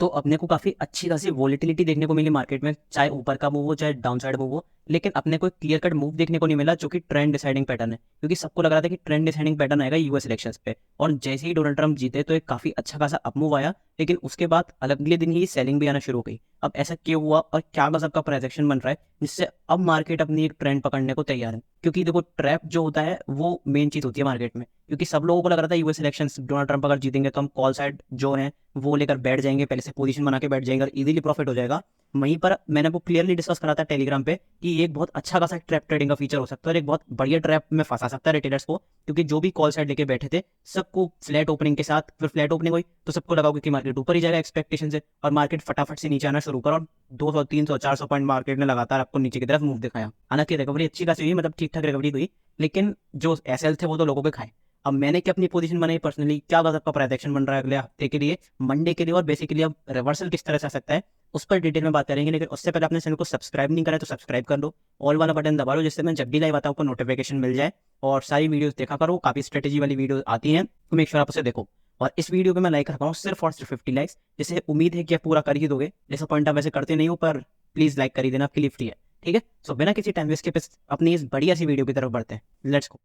तो अपने को काफ़ी अच्छी खासी वॉलेटिलिटी देखने को मिली मार्केट में, चाहे ऊपर का मूव हो चाहे डाउन साइड मूव हो। लेकिन अपने को क्लियर कट मूव देखने को नहीं मिला जो कि ट्रेंड डिसाइडिंग पैटर्न है, क्योंकि सबको लग रहा था कि ट्रेंड डिसाइडिंग पैटर्न आएगा यूएस इलेक्शंस पे। और जैसे ही डोनाल्ड ट्रंप जीते तो एक काफ़ी अच्छा खासा अप मूव आया, लेकिन उसके बाद अगले दिन ही सेलिंग भी आना शुरू हो गई। अब ऐसा क्यों हुआ और क्या बस आपका प्राइजेक्शन बन रहा है जिससे अब मार्केट अपनी एक ट्रेंड पकड़ने को तैयार है? क्योंकि देखो, ट्रैप जो होता है वो मेन चीज़ होती है मार्केट में, क्योंकि सब लोगों को लग रहा था यूएस इलेक्शंस डोनाल्ड ट्रंप अगर जीतेंगे तो हम कॉल साइड जो है वो लेकर बैठ जाएंगे, पहले से पोजीशन बना के बैठ जाएंगे और इजीली प्रॉफिट हो जाएगा। वहीं पर मैंने वो क्लियरली डिस्कस करा था टेलीग्राम पे कि ये एक बहुत अच्छा खासा ट्रैप ट्रेडिंग का फीचर हो सकता है और एक बहुत बढ़िया ट्रैप में फंसा सकता है रिटेलर्स को, क्योंकि जो भी कॉल साइड लेके बैठे थे सबको फ्लैट ओपनिंग के साथ, फिर फ्लैट ओपनिंग हुई तो सबको लगा कि मार्केट ऊपर ही जाएगा एक्सपेक्टेशन से, और मार्केट फटाफट से नीचे आना शुरू करा और 200 300 400 पॉइंट मार्केट ने लगातार आपको नीचे की तरफ मूव दिखाया। हालांकि रिकवरी अच्छी खासी हुई, मतलब ठीक ठाक रिकवरी हुई, लेकिन जो एसएल थे वो तो लोगों के खाए। अब मैंने क्या अपनी पोजीशन बनाई पर्सनली, क्या बस आपका प्राइस एक्शन बन रहा है अगले हफ्ते के लिए, मंडे के लिए, और बेसिकली अब रिवर्सल किस तरह से आ सकता है उस पर डिटेल में बात करेंगे। लेकिन उससे पहले अपने चैनल को सब्सक्राइब नहीं करा तो सब्सक्राइब कर लो, ऑल वाला बटन दबा लो, जिससे मैं जब भी लाइव आता हूँ आपको नोटिफिकेशन मिल जाए। और सारी वीडियोस देखा करो, काफी स्ट्रेटेजी वाली वीडियो आती हैं, तो मेक श्योर आप उसे देखो। और इस वीडियो पे मैं लाइक रखा हूँ सिर्फ और सिर्फ 50 लाइक्स, जिसे उम्मीद है कि आप पूरा कर ही दोगे। जैसा पॉइंट आप वैसे करते नहीं हो, पर प्लीज लाइक कर ही देना, आपके लिए फ्री है। ठीक है, सो बिना किसी टाइम वेस्ट के अपनी इस बढ़िया सी वीडियो की तरफ बढ़ते हैं। Let's go.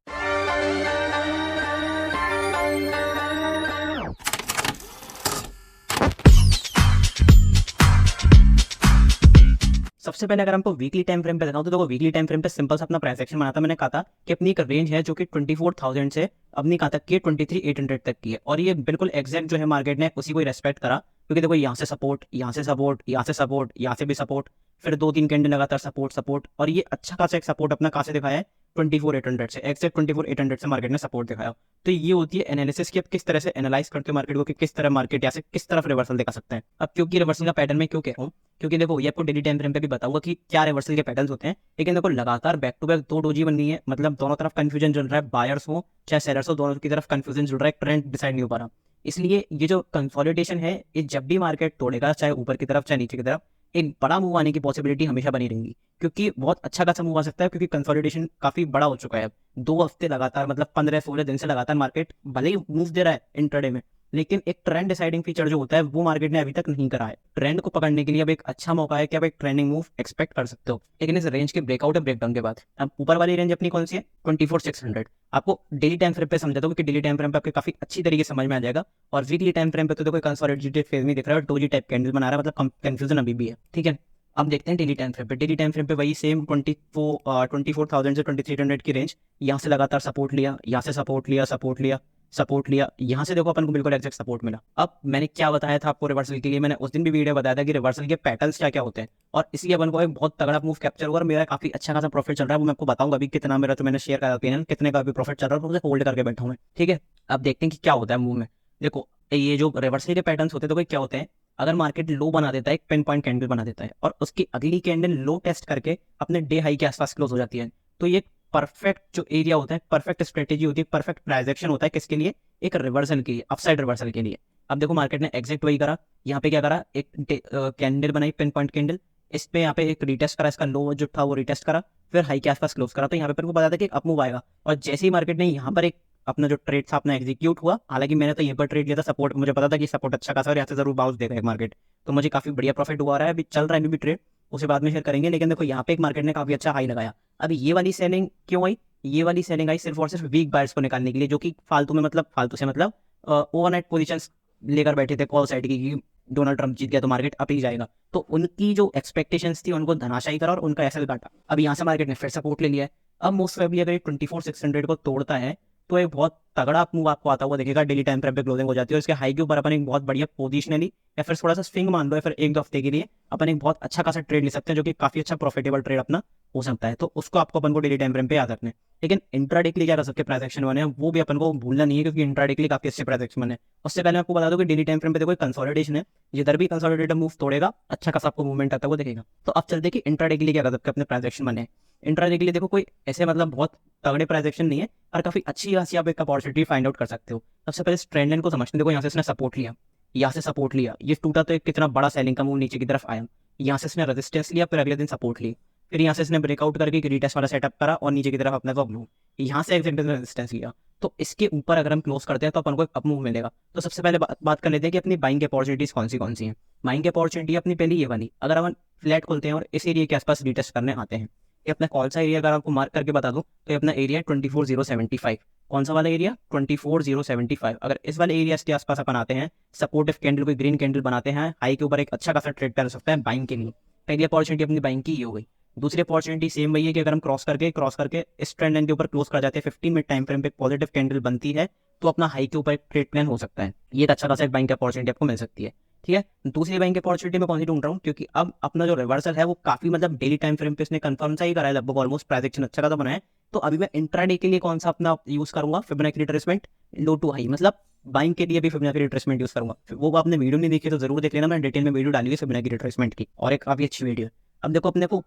सबसे पहले अगर हमको वीकली टाइम फ्रेम पे दिखाऊं तो देखो, वीकली टाइम फ्रेम पे सिंपल सा अपना प्राइस एक्शन बना था। मैंने कहा था कि अपनी एक रेंज है जो कि 24,000 से अपनी कहा तक की 23,800 तक की है, और ये बिल्कुल एग्जैक्ट जो है मार्केट ने उसी को रेस्पेक्ट करा, क्योंकि देखो यहाँ से सपोर्ट, यहाँ से सपोर्ट, यहाँ से सपोर्ट, यहाँ से भी सपोर्ट, फिर 2-3 कैंडल लगातार सपोर्ट सपोर्ट, और ये अच्छा खासा एक सपोर्ट अपना कहाँ से दिखाया है, 24,800 से, एक्जैक्ट 24,800 से मार्केट ने सपोर्ट दिखाया। तो ये होती है एनालिसिस की, अब किस तरह से एनालाइज करते हो मार्केट को कि किस तरह मार्केट यहाँ से किस तरफ रिवर्सल दिखा सकते हैं। अब क्योंकि रिवर्सल का पैटर्न में क्यों कह रहा हूँ, क्योंकि देखो ये आपको डेली टाइम फ्रेम पे भी बताऊंगा कि क्या रिवर्सल के पैटर्न्स होते हैं, लेकिन देखो लगातार बैक टू बैक 2 डोजी बन गई है, मतलब दोनों तरफ कंफ्यूजन चल रहा है, बायर्स हो चाहे सेलर्स हो, दोनों की तरफ कंफ्यूजन चल रहा है, ट्रेंड डिसाइड नहीं हो पा रहा। इसलिए ये जो कंसोलिडेशन है, ये जब भी मार्केट तोड़ेगा, चाहे ऊपर की तरफ चाहे नीचे की तरफ, एक बड़ा मूव आने की पॉसिबिलिटी हमेशा बनी रहेगी, क्योंकि बहुत अच्छा खासा मूव आ सकता है, क्योंकि कंसोलिडेशन काफी बड़ा हो चुका है। 2 हफ्ते लगातार, मतलब 15-16 दिन से लगातार मार्केट भले ही मूव दे रहा है इंट्राडे में, लेकिन एक ट्रेंड डिसाइडिंग फीचर जो होता है वो मार्केट ने अभी तक नहीं करा है। ट्रेंड को पकड़ने के लिए अब एक अच्छा मौका है कि आप एक ट्रेंडिंग मूव एक्सपेक्ट कर सकते हो, लेकिन इस रेंज के ब्रेकआउट और ब्रेकडाउन के बाद। अब ऊपर वाली रेंज अपनी कौन सी है, 24,600। आपको डेली टाइम फ्रेम पे समझाता हूँ, क्योंकि डेली टाइम फ्रेम पे आपके काफी अच्छी तरीके से समझ में आ जाएगा। और वीकली टाइम फ्रेम पे तो देखो कंसोलिडेटेड फेज में दिख रहा है, 2G टाइप कैंडल बना रहा है, मतलब कंफ्यूजन अभी भी है। ठीक है, अब देखते हैं डेली टाइम फ्रेम पे। डेली टाइम फ्रेम पे वही सेम 24,000 से 23,800 की रेंज, यहाँ से लगातार सपोर्ट लिया, यहाँ से सपोर्ट लिया, सपोर्ट लिया, सपोर्ट लिया, यहाँ से देखो अपन को बिल्कुल एग्जैक्ट सपोर्ट मिला। अब मैंने क्या बताया था आपको रिवर्सल के लिए, मैंने उस दिन भी वीडियो बताया था कि रिवर्सल के पैटर्न्स क्या क्या होते हैं, और इसलिए अपन को एक बहुत तगड़ा मूव कैप्चर हुआ और मेरा काफी अच्छा खासा प्रॉफिट चल रहा है। वो मैं आपको बताऊंगा अभी कितना मेरा, तो मैंने शेयर करा ओपिनियन कितने का भी प्रॉफिट चल रहा है, तो होल्ड करके बैठा हूँ मैं। ठीक है, अब देखते हैं कि क्या होता है मूव में। देखो, ये जो रिवर्सल के पैटर्न्स होते हैं तो क्या होते हैं, अगर मार्केट लो बना देता है, एक पिन पॉइंट कैंडल बना देता है, और उसकी अगली कैंडल लो टेस्ट करके अपने डे हाई के आसपास क्लोज हो जाती है, तो ये परफेक्ट जो एरिया होता है, परफेक्ट स्ट्रेटेजी होती है, परफेक्ट ट्रांजैक्शन होता है किसके लिए, एक रिवर्सल के लिए, अपसाइड रिवर्सल के लिए। अब देखो मार्केट ने एग्जैक्ट वही करा, यहाँ पे क्या करा, एक कैंडल बनाई पिन पॉइंट कैंडल, इस पे यहाँ पे एक रिटेस्ट करा, इसका लो जो था वो रिटेस्ट करा, फिर हाई के आसपास क्लोज करा, तो यहाँ पे को पता था कि अप मूव आएगा। और जैसे ही मार्केट ने यहाँ पर एक अपना जो ट्रेड था अपना एग्जीक्यूट हुआ, हालांकि मैंने तो यहीं पर ट्रेड लिया था, सपोर्ट मुझे पता था कि सपोर्ट अच्छा खासा और यहाँ से जरूर बाउंस देगा एक मार्केट, तो मुझे काफी बढ़िया प्रॉफिट हुआ रहा है, अभी चल रहा है अभी भी ट्रेड, उसे बाद में शेयर करेंगे। लेकिन देखो यहाँ पे एक मार्केट ने काफी अच्छा हाई लगाया। अब ये वाली सेलिंग क्यों आई, ये वाली सेलिंग आई सिर्फ और सिर्फ वीक बायर्स को निकालने के लिए, जो कि फालतू में, मतलब फालतू से मतलब ओवरनाइट पोजीशंस लेकर बैठे थे कॉल साइड की, डोनाल्ड ट्रंप जीत गया तो मार्केट अप ही जाएगा, तो उनकी जो एक्सपेक्टेशंस थी उनको धनाशाही करा और उनका एसएल काटा। अब यहाँ से मार्केट ने फिर सपोर्ट ले लिया है। अब मोस्ट प्रोबेबली अगर 24,600 को तोड़ता है तो एक बहुत तगड़ा मूव आपको आता हुआ देखेगा, डेली टाइम फ्रेम पे क्लोजिंग हो जाती है, और इसके हाई के ऊपर अपन एक बहुत बढ़िया पोजिशनली या फिर थोड़ा सा स्विंग मान लो, या फिर 1-2 हफ्ते के लिए अपन एक बहुत अच्छा खासा ट्रेड ले सकते हैं, जो कि काफी अच्छा प्रॉफिटेबल ट्रेड अपना हो सकता है। तो उसको आपको अपन को डेली टाइम फ्रेम पे याद रखना है। लेकिन इंट्राडे के लिए क्या कर सकते हैं, प्राइस एक्शन बने हैं, वो भी अपन को भूलना नहीं है, क्योंकि इंट्राडे के लिए काफी अच्छे प्राइस एक्शन बने। उससे पहले आपको बता दो कि डेली टाइम फ्रेम पे देखो कंसोलिडेशन है, जिधर भी कंसोलिडेटेड मूव तोड़ेगा अच्छा खासा आपको मूवमेंट आता है वो देखेगा। तो अब चलते कि इंट्राडे के लिए क्या कर सकते हैं अपने प्राइस एक्शन बने। इंट्राडे के लिए देखो कोई ऐसे मतलब बहुत तगड़े प्राइस एक्शन नहीं है, और काफी अच्छी खासी आप एक अपॉर्चुनिटी फाइंड आउट कर सकते हो। सबसे पहले ट्रेंड लाइन को समझते हैं। देखो यहाँ से इसने सपोर्ट लिया, यहाँ से सपोर्ट लिया, ये टूटा तो एक कितना बड़ा सेलिंग का मूव नीचे की तरफ आया, यहाँ से इसने रेजिस्टेंस लिया, फिर अगले दिन सपोर्ट ली, फिर यहाँ से इसने ब्रेकआउट करके एक रीटेस्ट वाला सेटअप करा और नीचे की तरफ अपने को अपमूव, यहाँ से एग्जिट रेजिस्टेंस लिया। तो इसके ऊपर अगर हम क्लोज करते हैं तो अपन को एक अपमूव मिलेगा। तो सबसे पहले बात कर लेते हैं कि अपनी बाइंग अपॉर्चुनिटीज कौन सी हैं। बाइंग अपॉर्चुनिटी अपनी पहली ये वाली, अगर अपन फ्लैट खोलते हैं और इस एरिया के आसपास रीटेस्ट करने आते हैं, ये अपना कौन सा एरिया अगर आपको मार्क करके बता दूं तो ये अपना एरिया 24075। कौन सा वाला एरिया? 24075। अगर इस वाले एरिया के आसपास अपन आते हैं, सपोर्टिव कैंडल कोई ग्रीन कैंडल बनाते हैं, हाई के ऊपर एक अच्छा खासा ट्रेड कर सकता है बाइंग के लिए। पहली अपॉर्चुनिटी अपनी बाइंग की ये हो गई। दूसरी अपॉर्चुनिटी सेम वही है कि अगर हम क्रॉस करके इस ट्रेंड लाइन के ऊपर क्लोज कर जाते हैं, 15 मिनट टाइम फ्रेम पे पॉजिटिव कैंडल बनती है, तो अपना हाई के ऊपर एक ट्रेड प्लान हो सकता है। ये अच्छा खासा एक बाइंग की अपॉर्चुनिटी आपको मिल सकती है। ठीक है, दूसरी बाइंग की अपॉर्चुनिटी में कौन सी ढूंढ रहा हूँ, क्योंकि अब अपना जो रिवर्सल है वो काफी मतलब डेली टाइम फ्रेम पे इसने कंफर्म सा ही करा है, लगभग ऑलमोस्ट प्राइस अच्छा खासा बना है। तो अभी मैं इंट्राडे के लिए कौन सा अपना यूज करूंगा? Fibonacci retracement low to high, मतलब बाइंग के लिए भी फिबोनाची रिट्रेसमेंट यूज करूंगा। वो आपने वीडियो नहीं देखी तो जरूर देख लेना, मैंने डिटेल में वीडियो डाली है फिबोनाची रिट्रेसमेंट की, और एक काफी अच्छी वीडियो। अब देखो अपने को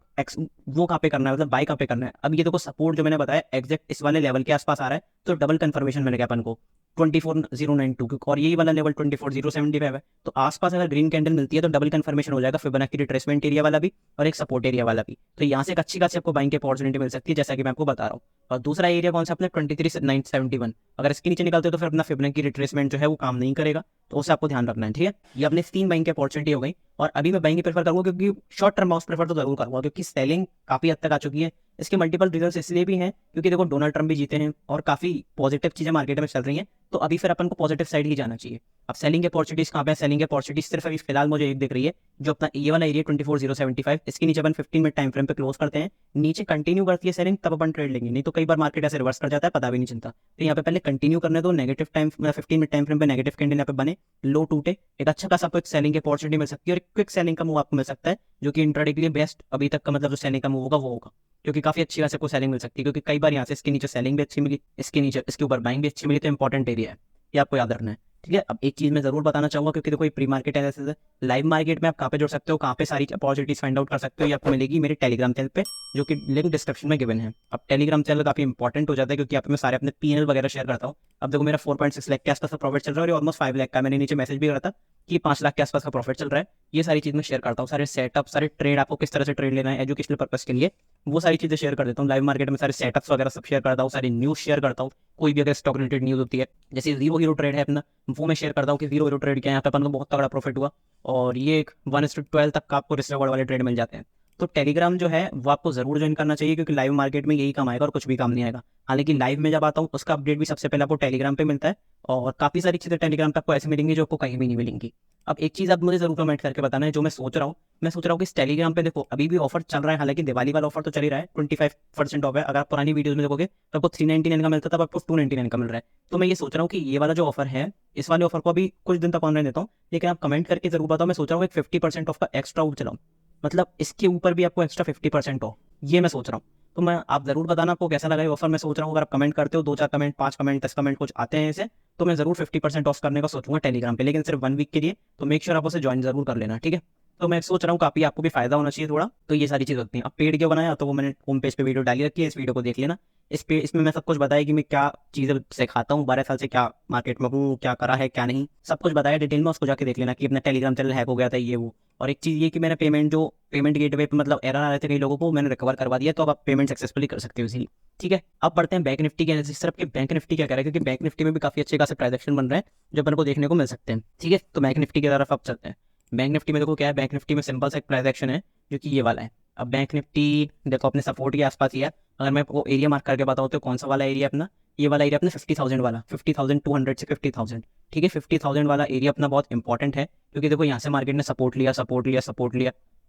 वो कहाँ पे करना है, मतलब बाई कहाँ पे करना है। अब ये देखो सपोर्ट जो मैंने बताया एग्जैक्ट इस वाले लेवल के आसपास आ रहा है, तो डबल कंफर्मेशन मिल गया अपन को 24092, और यही वाला लेवल 24075 है। तो आसपास अगर ग्रीन कैंडल मिलती है तो डबल कंफर्मेशन हो जाएगा फिबोनाची रिट्रेसमेंट एरिया वाला भी और एक सपोर्ट एरिया वाला भी। तो यहाँ से एक अच्छी खासी आपको बाइंग की अपॉर्चुनिटी मिल सकती है, जैसा कि मैं आपको बता रहा हूँ। और दूसरा एरिया कौन सा अपने 23971, अगर इसके नीचे निकलते तो फिर अपना फिबोनाची रिट्रेसमेंट जो है वो काम नहीं करेगा, तो उसे आपको ध्यान रखना है। ठीक है, ये अपने 3 बाइंग की अपॉर्चुनिटी हो गई। और अभी मैं बाइंग प्रेफर करूंगा, क्योंकि शॉर्ट टर्म माउस प्रेफर तो जरूर करूंगा, क्योंकि सेलिंग काफी हद तक आ चुकी है। इसके मल्टीपल रीजंस इसलिए भी हैं क्योंकि देखो डोनाल्ड ट्रम्प भी जीते हैं और काफी पॉजिटिव चीजें मार्केट में चल रही हैं, तो अभी फिर अपन को पॉजिटिव साइड ही जाना चाहिए। अब सेलिंग के अपॉर्चुनिटीज कहाँ पे? सेलिंग के अपॉर्चुनिटीज सिर्फ अभी फिलहाल मुझे एक दिख रही है, जो अपना ये वाला एरिया 24075, इसके नीचे अपन 15 मिनट टाइम फ्रेम पे क्लोज करते हैं, नीचे कंटिन्यू करती है सेलिंग, तब अपन ट्रेड लेंगे, नहीं तो कई बार मार्केट ऐसे रिवर्स कर जाता है, पता भी नहीं चलता। तो यहाँ पे पहले कंटिन्यू करने दो, negative time 15 minute time frame पे नेगेटिव कैंडल यहाँ पे बने, लो टूटे, एक अच्छा खासा आपको एक सेलिंग की अपॉर्चुनिटी मिल सकती है, और एक क्विक सेलिंग का मूव आपको मिल सकता है, जो कि इंट्राडे के लिए बेस्ट अभी तक का मतलब जो सेलिंग का मूव होगा वो होगा, क्योंकि काफी अच्छी खासी आपको सेलिंग मिल सकती है। क्योंकि कई बार यहाँ से इसके नीचे सेलिंग भी अच्छी मिली, इसके नीचे इसके ऊपर बाइंग भी अच्छी मिली, तो इंपॉर्टेंट एरिया है, ये आपको याद रखना है। ठीक है, अब एक चीज मैं जरूर बताना चाहूंगा, क्योंकि देखो प्री मार्केट एनालिसिस है, लाइव मार्केट में आप कहाँ पे जुड़ सकते हो, कहाँ पे सारी अपॉर्चुनिटीज फाइंड आउट कर सकते हो, ये आपको मिलेगी मेरे टेलीग्राम चैनल पे, जो कि लिंक डिस्क्रिप्शन में गिवन है। अब टेलीग्राम चैनल काफी इंपॉर्टेंट हो जाता है, क्योंकि यहाँ पे मैं सारे अपने पीएनएल वगैरह शेयर करता हूँ। अब देखो मेरा 4.6 लाख के आसपास प्रॉफिट चल रहा है और ऑलमोस्ट 5 लाख का, मैंने नीचे मैसेज भी करा था कि 5 लाख के आसपास का प्रॉफिट चल रहा है। ये सारी चीज मैं शेयर करता हूँ, सारे सेटअप, सारे ट्रेड, आपको किस तरह से ट्रेड लेना है एजुकेशनल पर्पस के लिए, वो सारी चीजें शेयर कर देता हूँ। लाइव मार्केट में सारे सेटअप्स वगैरह सब शेयर करता हूँ, सारी न्यूज शेयर करता हूँ, कोई भी अगर स्टॉक रिलेटेड न्यूज होती है, जैसे जीरो हीरो ट्रेड है अपना, वो मैं शेयर करता हूँ कि जीरो हीरो ट्रेड क्या है, यहाँ पे अपन को बहुत तगड़ा प्रॉफिट हुआ, और ये एक 1:12 तक का आपको रिस्क रिवॉर्ड वाले ट्रेड मिल जाते हैं। तो टेलीग्राम जो है वो आपको जरूर ज्वाइन करना चाहिए, क्योंकि लाइव मार्केट में यही काम आएगा और कुछ भी काम नहीं आएगा। हालांकि लाइव में जब आता हूँ उसका अपडेट भी सबसे पहले आपको टेलीग्राम पे मिलता है, और काफी सारी चीजें टेलीग्राम पे आपको ऐसे मिलेंगी जो आपको कहीं भी नहीं मिलेंगी। अब एक चीज आप मुझे जरूर कमेंट करके बताना है, जो मैं सोच रहा हूँ, मैं सोच रहा हूँ कि इस टेलीग्राम पे देखो अभी भी ऑफर चल रहा है, हालांकि दिवाली वाला ऑफर तो चल ही रहा है, 25% ऑफ है। अगर आप पुरानी वीडियोस में देखोगे तो आपको 399 का मिलता था, अब आपको 299 का मिल रहा है। तो मैं ये सोच रहा हूँ कि ये वाला जो ऑफर है, इस वाले ऑफर को अभी कुछ दिन तक ऑनलाइन देता हूँ, लेकिन आप कमेंट करके जरूर बताओ। मैं सोच रहा हूँ एक 50% ऑफ का एक्स्ट्रा ऑफ चलाऊँ, मतलब इसके ऊपर भी आपको एक्स्ट्रा 50% ऑफ, ये मैं सोच रहा हूँ। तो मैं आप जरूर बताना आपको कैसा लगा ये ऑफर। मैं सोच रहा हूँ अगर आप कमेंट करते हो, 2-4 कमेंट, 5 कमेंट, 10 कमेंट कुछ आते हैं ऐसे, तो मैं जरूर 50% ऑफ करने का सोचूंगा टेलीग्राम पे, लेकिन सिर्फ 1 वीक के लिए। तो मेक श्योर आप उसे ज्वाइन जरूर कर लेना, ठीक है। तो मैं सोच रहा हूँ काफी आपको भी फायदा होना चाहिए थोड़ा, तो ये सारी चीज होती है। अब पेड क्यों बनाया, तो वो मैंने होम पेज पे वीडियो डाली रखी है, इस वीडियो को देख लेना। इसमें मैं सब कुछ बताया कि मैं क्या चीजें सिखाता हूँ, 12 साल से क्या मार्केट में हूँ, क्या करा है क्या नहीं, सब कुछ बताया डिटेल में, उसको जाके देख लेना कि अपना टेलीग्राम चैनल हैक हो गया था ये वो। और एक चीज ये कि मैंने पेमेंट गेटवे पे मतलब एरर आ रहे थे कई लोगों को, मैंने रिकवर करवा दिया, तो अब आप पेमेंट सक्सेसफुली कर सकते हो इसीलिए। ठीक है, अब बढ़ते हैं बैंक निफ्टी के एनालिसिस तरफ कि बैंक निफ्टी क्या कह रहा है, क्योंकि बैंक निफ्टी में भी काफी अच्छे खासे ट्रांजैक्शन बन रहे हैं जो अपन को देखने को मिल सकते हैं। ठीक है, तो बैंक निफ्टी की तरफ अब चलते हैं। बैंक निफ्टी में देखो क्या है, बैंक निफ्टी में सिंपल सा एक ट्रांजैक्शन है जो कि ये वाला है। अब बैंक निफ्टी देखो अपने सपोर्ट के आसपास ही है। अगर मैं आपको एरिया मार्क करके बताऊँ तो कौन सा वाला एरिया अपना, ये वाला एरिया अपना 50,000 वाला, 50,200 से 50,000। ठीक है, 50,000 वाला एरिया अपना बहुत इंपॉर्टेंट है, क्योंकि देखो यहाँ से मार्केट ने सपोर्ट लिया,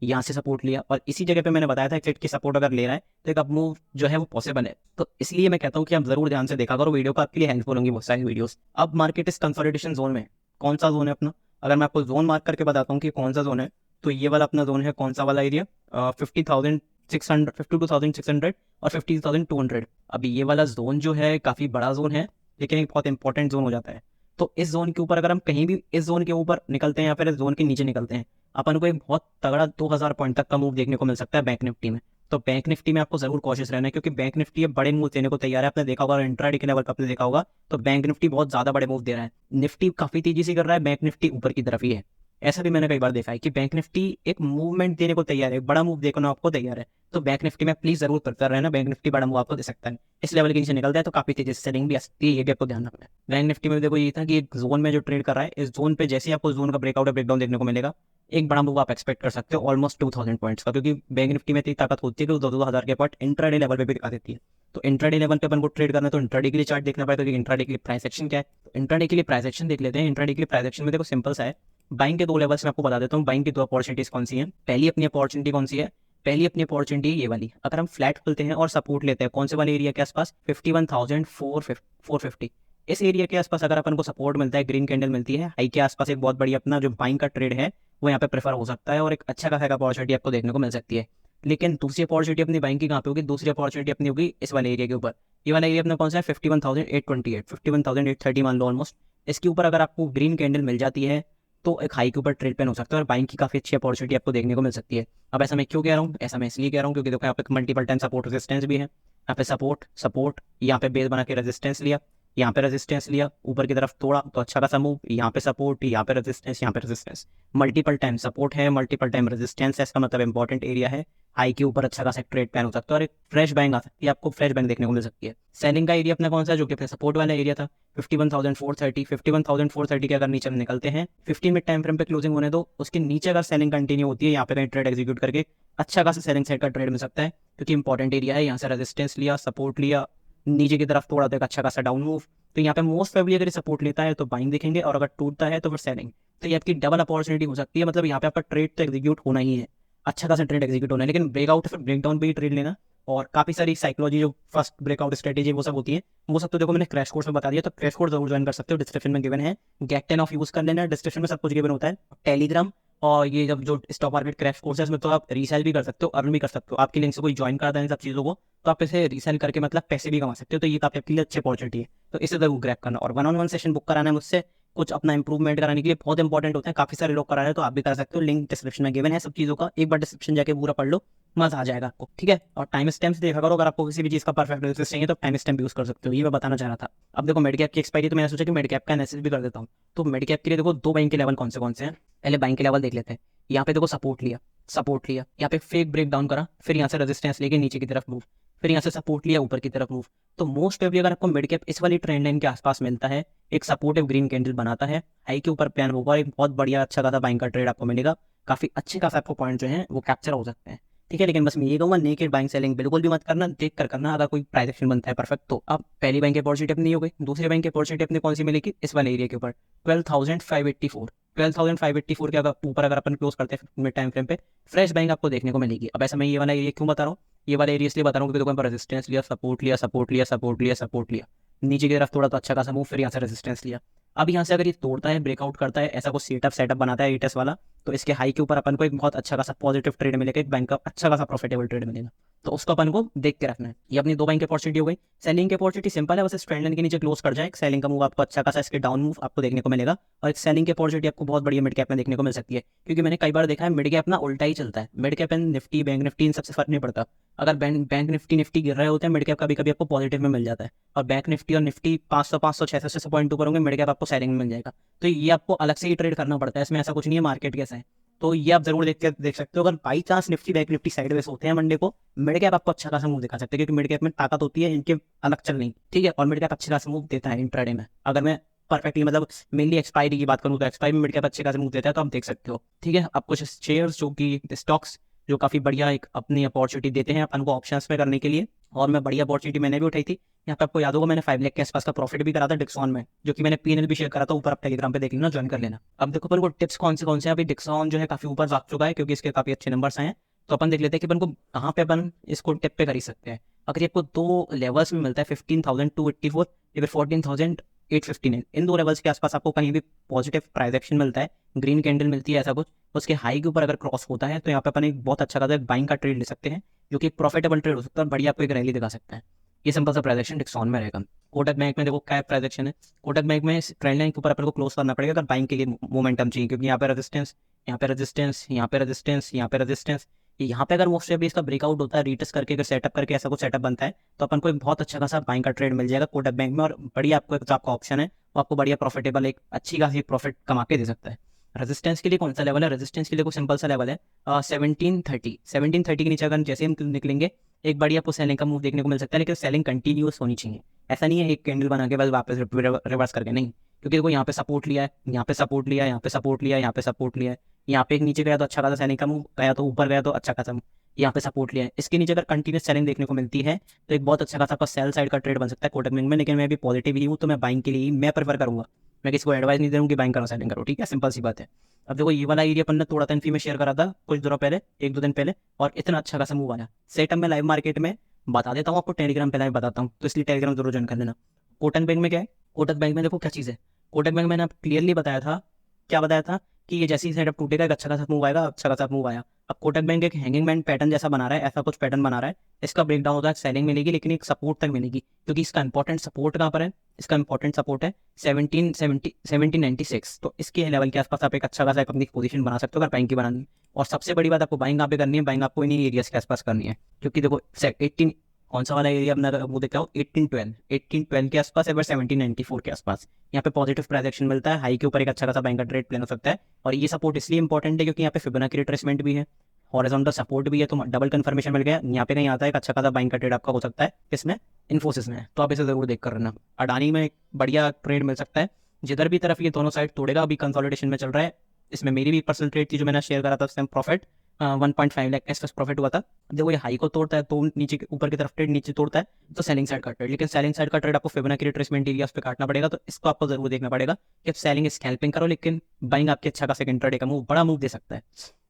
यहाँ से सपोर्ट लिया, और इसी जगह पे मैंने बताया था कि सपोर्ट अगर ले रहा है तो एक अप मूव जो है वो पॉसिबल है। तो इसलिए मैं कहता हूँ कि आप जरूर ध्यान से देखा करो वीडियो को, आपके लिए हेल्पफुल होंगी बहुत सारी वीडियोस। अब मार्केट इस कंसोलिडेशन जोन में, कौन सा जोन है अपना, अगर मैं आपको जोन मार्क करके बताता हूँ कि कौन सा जोन है, तो ये वाला अपना जोन है। कौन सा वाला एरिया, 52,600 और 50,200। अभी ये वाला जोन जो है काफी बड़ा जोन है, लेकिन एक बहुत इंपॉर्टेंट जोन हो जाता है। तो इस जोन के ऊपर अगर हम कहीं भी इस जोन के ऊपर निकलते हैं या फिर इस जोन के नीचे निकलते हैं, अपन को एक बहुत तगड़ा 2,000 पॉइंट तक का मूव देखने को मिल सकता है बैंक निफ्टी में। तो बैंक निफ्टी में आपको जरूर कॉशियस रहना है, क्योंकि बैंक निफ्टी अब बड़े मूव देने को तैयार है। आपने देखा होगा इंट्राडे के लेवल पर, आपने देखा होगा तो बैंक निफ्टी बहुत ज्यादा बड़े मूव दे रहा है। निफ्टी काफी तेजी से कर रहा है, बैंक निफ्टी ऊपर की तरफ ही है। ऐसा भी मैंने कई बार देखा है कि बैंक निफ्टी एक मूवमेंट देने को तैयार है, बड़ा मूव देखना आपको तैयार है, तो बैंक निफ्टी में प्लीज जरूर करता रहना, बैंक निफ्टी बड़ा मूव आपको दे सकता है। इस लेवल के नीचे निकल जाए तो काफी तेजी से सेलिंग भी आ सकती है, ये भी आपको ध्यान रखना है। बैंक निफ्टी में देखो ये था कि एक जोन में जो ट्रेड कर रहा है, इस जोन पे जैसे ही आपको जोन का ब्रेकआउट या ब्रेकडाउन देखने को मिलेगा, एक बड़ा मूव आप एक्सपेक्ट कर सकते हो ऑलमोस्ट 2000 पॉइंट्स का, क्योंकि बैंक निफ्टी में इतनी ताकत होती है कि 2-2 हज़ार के पॉइंट इंट्राडे लेवल पे भी दिखा देती है। तो इंट्राडे लेवल पे अपन को ट्रेड करना है तो इंट्राडे के लिए चार्ट देखना पड़ेगा कि इंट्राडे के लिए प्राइस एक्शन क्या है। तो इंट्राडे के लिए प्राइस एक्शन देख लेते हैं। इंट्राडे के लिए प्राइस एक्शन में देखो सिंपल सा है, बाइंग के दो लेवल्स मैं आपको बता देता हूँ, बाइंग की दो अपॉर्चुनिटीज कौन सी हैं। पहली अपनी अपॉर्चुनिटी कौन सी है, पहली अपनी अपॉर्चुनिटी ये वाली, अगर हम फ्लैट खुलते हैं और सपोर्ट लेते हैं कौन से वाले एरिया के आसपास, 51,450 इस एरिया के आसपास अगर अपन को सपोर्ट मिलता है, ग्रीन कैंडल मिलती है हाई के आसपास, एक बहुत बड़ी अपना जो बाइंग का ट्रेड है वो यहाँ पे प्रेफर हो सकता है और एक अच्छा खासा अपॉर्चुनिटी आपको देखने को मिल सकती है। लेकिन दूसरी अपॉर्चुनिटी अपनी बाइंग की कहाँ पे होगी, दूसरी अपॉर्चुनिटी अपनी होगी इस वाले एरिया के ऊपर। ये वाला एरिया अपना कौन सा है, 51,828 51,830 मान लो ऑलमोस्ट। इसके ऊपर अगर आपको ग्रीन कैंडल मिल जाती है तो एक हाई के ऊपर ट्रेड पेन हो सकता है और बाइंग की काफी अच्छी अपॉर्चुनिटी आपको देखने को मिल सकती है। अब ऐसा मैं क्यों कह रहा हूँ, ऐसा मैं इसलिए कह रहा हूँ क्योंकि देखो यहाँ पे मल्टीपल टाइम सपोर्ट रेजिस्टेंस भी है, यहाँ पे सपोर्ट सपोर्ट, यहाँ पे बेस बना के रेजिस्टेंस लिया, यहाँ पे रेजिस्टेंस लिया, ऊपर की तरफ तोड़ा तो अच्छा खासा मूव, यहाँ पे सपोर्ट, यहाँ पे रेजिस्टेंस, यहाँ पे रेजिस्टेंस, मल्टीपल टाइम सपोर्ट है, मल्टीपल टाइम रेजिस्टेंस है, इसका मतलब इंपॉर्टेंट एरिया है। हाई के ऊपर अच्छा खासा ट्रेड पैन हो सकता है और एक फ्रेश बैंग आ सकती है, आपको फ्रेश बैंग देखने को मिल सकती है। सेलिंग का एरिया अपना कौन सा है, जो कि अपने सपोर्ट वाला एरिया था 51,430 51,430 के अगर नीचे हम निकलते हैं 15 मिनट टाइम फ्रेम पे क्लोजिंग होने दो, उसके नीचे अगर सेलिंग कंटिन्यू होती है, यहाँ पे कहीं ट्रेड एग्जीक्यूट करके अच्छा खासा सेलिंग साइड का ट्रेड मिल सकता है, क्योंकि इंपॉर्टेंट एरिया है। यहाँ से रेजिस्टेंस लिया, सपोर्ट लिया, नीचे की तरफ थोड़ा तो एक अच्छा खासा डाउन मूव, तो यहाँ पे मोस्ट प्रोबेबली अगर सपोर्ट लेता है तो बाइंग देखेंगे और अगर टूटता है तो फिर सेलिंग। तो ये आपकी डबल अपॉर्चुनिटी हो सकती है, मतलब यहाँ पे आपका ट्रेड तो एग्जीक्यूट होना ही है, अच्छा खासा ट्रेड एग्जीक्यूट होना है, लेकिन ब्रेकआउट फिर ब्रेकडाउन पे ही ट्रेड लेना। और काफी सारी साइकोलॉजी जो फर्स्ट ब्रेकआउट स्ट्रेटेजी वो सब होती है, वो सब तो देखो मैंने क्रैश कोर्स में बता दिया, तो क्रैश कोर्स जरूर ज्वाइन कर सकते हो, डिस्क्रिप्शन में गिवन है, गेट 10 ऑफ यूज कर लेना, डिस्क्रिप्शन में सब कुछ गिवन होता है। टेलीग्राम और ये जब जो स्टॉक मार्केट क्रैश कोर्स है इसमें तो आप रीसेल भी कर सकते हो, अर्न भी कर सकते हो, आपकी लिंक से कोई ज्वाइन करता है इन सब चीज़ों को तो आप इसे रीसेल करके मतलब पैसे भी कमा सकते हो, तो ये काफी आपके लिए अच्छी अपॉर्चुनिटी है, तो इसे जरूर ग्रैब करना। और 1-on-1 सेशन बुक कराना है मुझसे, कुछ अपना इंप्रूवमेंट कराने के लिए बहुत इंपॉर्टेंट होता है, काफी सारे लोग करा रहे हैं, तो आप भी कर सकते हो, लिंक डिस्क्रिप्शन में गिवन है सब चीज़ों का, एक बार डिस्क्रिप्शन जाके पूरा पढ़ लो, मजा आ जाएगा आपको, ठीक है। और टाइम स्टैम्प्स देखा करो, अगर आपको किसी भी चीज़ का परफेक्ट एनालिसिस चाहिए तो टाइम स्टैम्प यूज कर सकते हो, ये मैं बताना चाह रहा था। अब देखो मिड कैप की एक्सपायरी, तो मैंने सोचा कि मिड कैप का एनालिसिस भी कर देता हूँ। तो मिड कैप के लिए देखो दो बाइंग के लेवल कौन से हैं, पहले बाइंग के लेवल देख लेते हैं। यहाँ पे देखो सपोर्ट लिया, सपोर्ट लिया, यहाँ पे फेक ब्रेक डाउन करा, फिर यहाँ से रेजिस्टेंस लेके नीचे की तरफ मूव, फिर यहाँ से सपोर्ट लिया ऊपर की तरफ मूव। तो मोस्ट प्रोबेबली अगर आपको मिड कैप इस वाली ट्रेंड लाइन के आसपास मिलता है, एक सपोर्टिव ग्रीन कैंडल बनाता है, हाई के ऊपर प्लान होगा, एक बहुत बढ़िया अच्छा खासा बाइंग का ट्रेड आपको मिलेगा, काफी अच्छे खासा आपको पॉइंट जो है वो कैप्चर हो सकते हैं, ठीक है। लेकिन बस मैं ये कहूँगा नेकेड बाइंग सेलिंग बिल्कुल भी मत करना, देख कर करना, अगर कोई प्राइस एक्शन बनता है परफेक्ट तो। अब पहली बैंक की अपॉर्चुनिटी अपनी हो गई, दूसरी बैंक की अपॉर्चुनिटी अपनी कौन सी मिलेगी, इस वाले एरिया के ऊपर 12,584 12,584 के अगर ऊपर अगर अपन क्लोज करते हैं मिड टाइम फ्रेम पे, फ्रेश बैंक आपको देखने को मिलेगी। अब ऐसा मैं ये वाला एरिया क्यों बता रहा हूँ, ये वाला एरिया इसलिए बता रहा हूँ क्योंकि देखो रेजिस्टेंस लिया, सपोर्ट लिया, सपोर्ट लिया, सपोर्ट लिया, सपोर्ट लिया, नीचे की तरफ थोड़ा तो अच्छा खासा मूव, फिर यहाँ से रेजिस्टेंस लिया। अब यहाँ से अगर ये तोड़ता है, ब्रेकआउट करता है, ऐसा कुछ सेटअप बनाता है एटेस वाला, तो इसके हाई के ऊपर अपन को एक बहुत अच्छा खासा पॉजिटिव ट्रेड मिलेगा, एक बैंक का अच्छा खासा प्रॉफिटेबल ट्रेड मिलेगा, तो उसको अपन को देख के रखना है। ये अपनी दो बैंक की अपॉर्चुनिटी हो गई। सेलिंग की अपॉर्चुनिटी सिंपल है, बस इस ट्रेंड लाइन के नीचे क्लोज कर जाए, सेलिंग का मूव आपको अच्छा खासा इसके डाउन मूव आपको देखने को मिलेगा, और एक सेलिंग की अपॉर्चुनिटी आपको बहुत बढ़िया मिड कैप में देखने को मिल सकती है, क्योंकि मैंने कई बार देखा है मिड कैप ना उल्टा ही चलता है, mid cap and Nifty bank Nifty इन सबसे फर्क नहीं पड़ता, अगर बैंक निफ्टी गिर रहे होते हैं, मिड कैप कभी कभी आपको पॉजिटिव में मिल जाता है, और बैंक निफ्टी और निफ्टी 500 600 पॉइंट ऊपर होंगे, मिड कैप आपको सेलिंग में मिल जाएगा। तो ये आपको अलग से ही ट्रेड करना पड़ता है, इसमें ऐसा कुछ नहीं है मार्केट कैसा है, तो ये आप जरूर देख सकते हो। अगर by chance Nifty bank Nifty sideways होते हैं मंडे को, मिड कैप आपको अच्छा खासा मूव दिखा सकते हैं, क्योंकि मिड कैप में ताकत होती है, इनके अलग चल नहीं, ठीक है, और मिड कैप अच्छे खासा मूव देता है इंट्राडे में। अगर मैं परफेक्टली मतलब मेनली एक्सपायरी की बात करूँ तो एक्सपायरी में मिड कैप अच्छे खासे मूव देता है, तो आप देख सकते हो, ठीक है। अब कुछ शेयर्स जो कि स्टॉक्स जो काफी बढ़िया एक अपनी अपॉर्चुनिटी देते हैं अपन को ऑप्शंस में करने के लिए, और मैं बढ़िया अपॉर्चुनिटी मैंने भी उठाई थी। यहाँ पे आपको याद होगा मैंने 5 लाख के आसपास का प्रॉफिट भी करा था डिक्सॉन में, जो कि मैंने पीएनएल भी शेयर करा था, ऊपर आप टेलीग्राम पे देख लेना, ज्वाइन कर लेना। अब देखो अपन को टिप्स कौन से हैं, अभी डिक्सॉन जो है काफी ऊपर जा चुका है क्योंकि इसके काफी अच्छे नंबर्स आए हैं, तो अपन देख लेते हैं कि अपन को कहाँ पे अपन इसको टिप पे खरीद सकते हैं। अगर ये आपको दो लेवल्स में मिलता है 15,284 या फिर 14,859, इन दो लेवल्स के आसपास आपको कहीं भी पॉजिटिव प्राइस एक्शन मिलता है, ग्रीन कैंडल मिलती है ऐसा कुछ, उसके हाई के ऊपर अगर क्रॉस होता है तो यहाँ पे अपन एक बहुत अच्छा खासा बाइंग का ट्रेड ले सकते हैं, जो कि एक प्रॉफिटेबल ट्रेड हो सकता है और बढ़िया आपको एक रैली दिखा सकता है। ये सिंपल सा प्राइस एक्शन डिक्सॉन में रहेगा। कोटक बैंक में देखो क्या प्राइस एक्शन है, कोटक बैंक में ट्रेंड लाइन के ऊपर अपन को क्लोज करना पड़ेगा अगर बाइंग के लिए मोमेंटम चाहिए, क्योंकि यहाँ पे रेजिस्टेंस, यहाँ पे रेजिस्टेंस, यहाँ पे रेजिस्टेंस, यहाँ पे रेजिस्टेंस, यहाँ पे अगर मोस्ट ऑफ इसका ब्रेकआउट होता है, रीटेस्ट करके अगर सेटअप करके ऐसा कुछ सेटअप बनता है, तो अपन को एक बहुत अच्छा खासा बाइंग का ट्रेड मिल जाएगा कोटक बैंक में, और बढ़िया आपको एक जो आपका ऑप्शन है वो आपको बढ़िया प्रॉफिटेबल एक अच्छी खासी प्रॉफिट कमा के दे सकता है। रेजिस्टेंस के लिए कौन सा लेवल है, रेजिस्टेंस के लिए कोई सिंपल सा लेवल है 1730 के नीचे अगर जैसे हम निकलेंगे एक बड़ी आपको सेलिंग का मूव देखने को मिल सकता है, लेकिन सेलिंग कंटिन्यूस होनी चाहिए। ऐसा नहीं है एक कैंडल बना के बस वापस रिवर्स करके, नहीं, क्योंकि देखो यहाँ पे सपोर्ट लिया है, यहाँ पे सपोर्ट लिया है, यहाँ पे सपोर्ट लिया है, यहाँ पे सपोर्ट लिया है, यहाँ पे एक नीचे गया तो अच्छा खासा सेलिंग का मूव गया, तो ऊपर गया तो अच्छा खासा, यहाँ पे सपोर्ट लिया है। इसके नीचे अगर कंटिन्यूस सेलिंग देखने को मिलती है तो एक बहुत अच्छा खासा आपका सेल साइड का ट्रेड बन सकता है कोटक बैंक में। लेकिन मैं भी पॉजिटिव ही हूँ, तो मैं बाइंग के लिए ही मैं प्रेफर करूंगा, मैं किसी को एडवाइस नहीं दे रहा हूँ कि बाइंग करो सेलिंग करो, ठीक है, सिंपल सी बात है। अब देखो ये वाला एरिया अपन ने तोड़ा था, इन्फी में शेयर करा था कुछ दिनों पहले, एक दो दिन पहले, और इतना अच्छा खासा मूव आया। सेटअप में लाइव मार्केट में बता देता हूँ आपको, टेलीग्राम पे लाइव बताता हूँ, तो इसलिए टेलीग्राम जरूर ज्वाइन कर लेना। कोटक बैंक में क्या है, कोटक बैंक में देखो क्या चीज़ है, कोटक बैंक मैंने क्लियरली बताया था, क्या बताया था कि ये जैसे ही सेटअप टूटेगा एक अच्छा खासा मूव आएगा, अच्छा खासा मूव आया। अब कोटक बैंक एक हैंगिंग मैन पैटर्न जैसा बना रहा है, ऐसा कुछ पैटर्न बना रहा है, इसका ब्रेकडाउन होता है, सेलिंग मिलेगी लेकिन एक सपोर्ट तक मिलेगी, क्योंकि इसका इंपॉर्टेंट सपोर्ट कहाँ पर है, इसका इंपॉर्टेंट सपोर्ट है 1796, तो इसके लेवल के आसपास आप एक अच्छा खासा अपनी पोजीशन बना सकते हो अगर बैंक की बनानी है। और सबसे बड़ी बात आपको बाइंग यहाँ पे करनी है, बाइंग आपको इन्हीं एरियाज के आसपास करनी है, क्योंकि देखो 18 कौन सा वाला एरिया अपना वो देखा हो, 1812 के आसपास या फिर 1794 के आसपास, यहाँ पे पॉजिटिव प्राइस एक्शन मिलता है, हाई के ऊपर एक अच्छा खासा बैंक का ट्रेड प्लान हो सकता है। और ये सपोर्ट इसलिए इंपॉर्टेंट है क्योंकि यहाँ पे फिबोनाची रिट्रेसमेंट भी है, हॉरिजॉन्टल सपोर्ट भी है, तो डबल कंफर्मेशन मिल गया, यहाँ पे कहीं आता है एक अच्छा खासा बैंक का ट्रेड आपका हो सकता है, इसमें इन्फोसिस में, तो आप इसे जरूर देख कर रखना। अडानी में एक बढ़िया ट्रेड मिल सकता है, जिधर भी तरफ ये दोनों साइड तोड़ेगा, अभी कंसोलिडेशन में चल रहा है, इसमें मेरी भी पर्सनल ट्रेड थी जो मैंने शेयर करा था, उससे प्रॉफिट 1.5 लाख एस प्रॉफिट हुआ था। देखो ये हाई को तोड़ता है तो नीचे के ऊपर की तरफ ट्रेड नीचे तोड़ता है तो सेलिंग साइड का ट्रेड, लेकिन सेलिंग साइड का ट्रेड आपको फिबोनाची रिट्रेसमेंट एरिया पे काटना पड़ेगा, तो इसको आपको जरूर देखना पड़ेगा कि आप सेलिंग स्कैल्पिंग करो, लेकिन बाइंग आपके अच्छा खासा इंट्राडे का मूव, बड़ा मूव दे सकता है,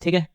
ठीक है।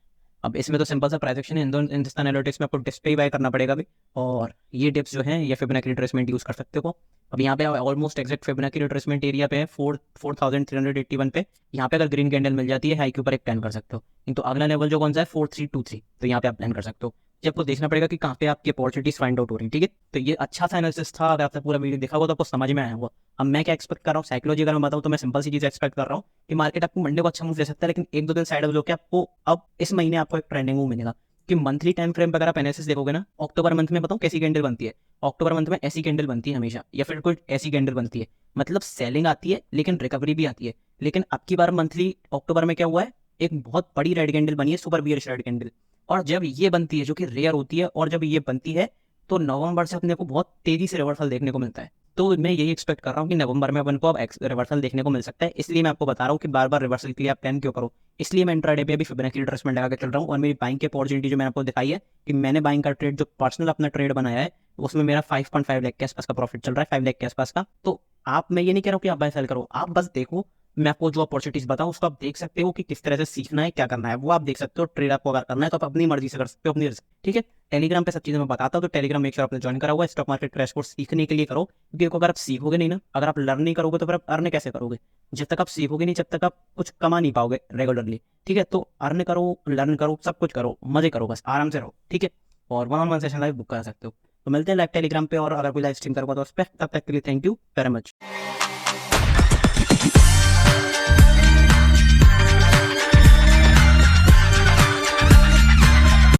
अब इसमें तो सिंपल सा प्राइस एक्शन है, हिंदुस्तान एरोनॉटिक्स में आपको डिप्स पे ही बाय करना पड़ेगा अभी, और ये डिप्स जो है ये फिबोनाची रिट्रेसमेंट यूज कर सकते हो। अब यहाँ पे almost exact Fibonacci retracement area पे है 4381 पे, यहाँ पे अगर ग्रीन कैंडल मिल जाती है हाई के ऊपर एक प्लान कर सकते हो, तो अगला लेवल जो कौन सा है 4323, तो यहाँ पे आप प्लान कर सकते हो। जब आपको देखना पड़ेगा कि कहाँ पे आपकी अपॉर्चुनिटीज फाइंड आउट हो रही है, ठीक है। तो ये अच्छा सा एनालिसिस था, अगर आपने पूरा वीडियो देखा होगा तो आपको समझ में आया होगा। अब मैं क्या एक्सपेक्ट कर रहा हूँ, साइकोलॉजी अगर मैं बताऊँ तो मैं सिंपल सी चीज एक्सपेक्ट कर रहा हूँ कि मार्केट आपको मंडे को अच्छा मूव दे सकता है, लेकिन एक दो दिन साइड हो के आपको अब इस महीने आपको एक ट्रेंडिंग मूव मिलेगा। कि मंथली टाइम फ्रेम पर अगर आप एनालिसिस देखोगे ना, अक्टूबर मंथ में बताऊँ कैसी कैंडल बनती है, अक्टूबर मंथ में ऐसी कैंडल बनती है हमेशा, या फिर कोई ऐसी कैंडल बनती है, मतलब सेलिंग आती है लेकिन रिकवरी भी आती है। लेकिन अब की बार मंथली अक्टूबर में क्या हुआ है, एक बहुत बड़ी रेड कैंडल बनी है, सुपर बियरिश रेड कैंडल, और जब ये बनती है जो कि रेयर होती है, और जब ये बनती है तो नवंबर से अपने को बहुत तेजी से रिवर्सल देखने को मिलता है। तो मैं यही एक्सपेक्ट कर रहा हूँ कि नवंबर में अपन को अब रिवर्सल देखने को मिल सकता है, इसलिए मैं आपको बता रहा हूँ कि बार बार रिवर्सल के लिए आप प्लान क्यों करो। इसलिए मैं इंट्राडे पे अभी फिबोनाची रिट्रेसमेंट लगा के चल रहा हूँ, और मेरी बाइंग की अपॉर्चुनिटी जो मैंने आपको दिखाई है कि मैंने बाइंग का ट्रेड जो पर्सनल अपना ट्रेड बनाया है उसमें मेरा 5.5 लाख के आसपास का प्रॉफिट चल रहा है, 5 लाख के आसपास का। तो आप, मैं ये नहीं कह रहा हूँ कि आप बाय सेल करो, आप बस देखो, मैं आपको जो अपॉर्चुनिटीज बताऊं उसको आप देख सकते हो कि किस तरह से सीखना है, क्या करना है, वो आप देख सकते हो। ट्रेड आपको अगर करना है तो आप अपनी मर्जी से कर सकते हो, अपनी रिस्क, ठीक है। टेलीग्राम पे सब चीजें मैं बताता हूँ, तो टेलीग्राम मेक श्योर आपने ज्वाइन करा हुआ है, स्टॉक मार्केट क्रैश कोर्स सीखने के लिए करो, क्योंकि अगर आप सीखोगे नहीं ना, अगर आप लर्न नहीं करोगे तो फिर आप अर्न कैसे करोगे, जब तक आप सीखोगे नहीं जब तक आप कुछ कमा नहीं पाओगे रेगुलरली, ठीक है। तो अर्न करो, लर्न करो, सब कुछ करो, मजे करो, बस आराम से रहो, ठीक है। और 1-on-1 सेशन लाइव बुक करा सकते हो। तो मिलते हैं लाइव टेलीग्राम पे, और अगर कोई लाइव स्ट्रीम करोगा तो उस पर, तब तक के लिए थैंक यू वेरी मच।